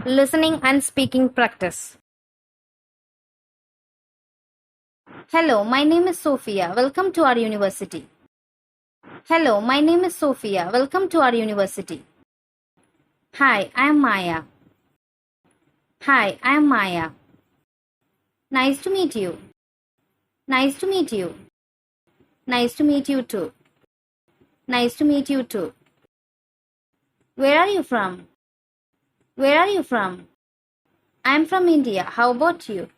Listening and speaking practice. Hello, my name is Sophia. Welcome to our university. Hello, my name is Sophia. Welcome to our university. Hi, I am Maya. Hi, I am Maya. Nice to meet you. Nice to meet you. Nice to meet you too. Nice to meet you too. Where are you from? Where are you from? I am from India. How about you?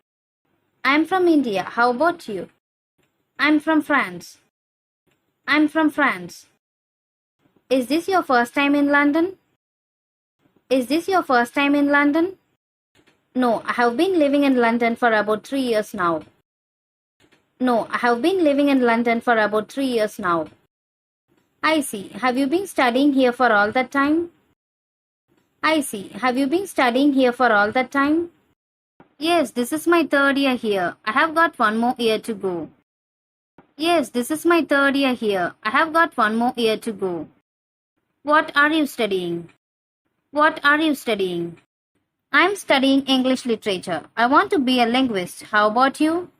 I am from India. How about you? I am from France. I am from France. Is this your first time in London? Is this your first time in London? No, I have been living in London for about 3 years now. No, I have been living in London for about 3 years now. I see. Have you been studying here for all that time? I see. Have you been studying here for all that time? Yes, this is my third year here. I have got one more year to go. Yes, this is my third year here. I have got one more year to go. What are you studying? What are you studying? I'm studying English literature. I want to be a linguist. How about you?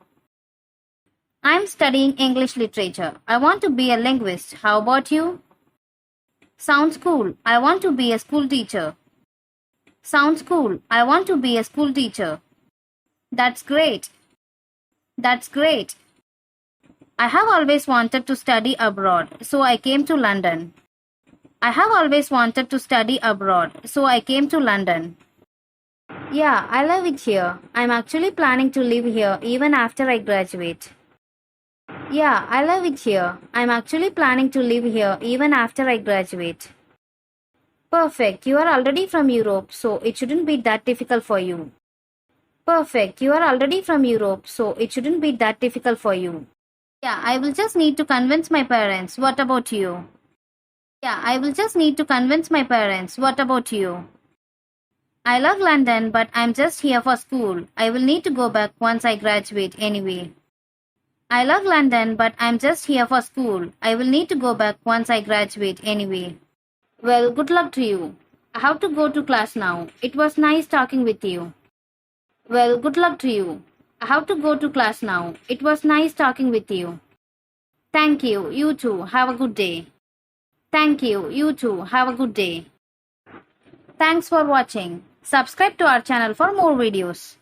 I'm studying English literature. I want to be a linguist. How about you? Sounds cool. I want to be a school teacher. Sounds cool. I want to be a school teacher. That's great. That's great. I have always wanted to study abroad, so I came to London. I have always wanted to study abroad, so I came to London. Yeah, I love it here. I'm actually planning to live here even after I graduate. Yeah, I love it here. I'm actually planning to live here even after I graduate. Perfect. You are already from Europe, so it shouldn't be that difficult for you. Perfect. You are already from Europe, so it shouldn't be that difficult for you. Yeah, I will just need to convince my parents. What about you? Yeah, I will just need to convince my parents. What about you? I love London, but I'm just here for school. I will need to go back once I graduate anyway. I love London, but I'm just here for school. I will need to go back once I graduate anyway. Well, good luck to you. I have to go to class now. It was nice talking with you. Well, good luck to you. I have to go to class now. It was nice talking with you. Thank you. You too. Have a good day. Thank you. You too. Have a good day. Thanks for watching. Subscribe to our channel for more videos.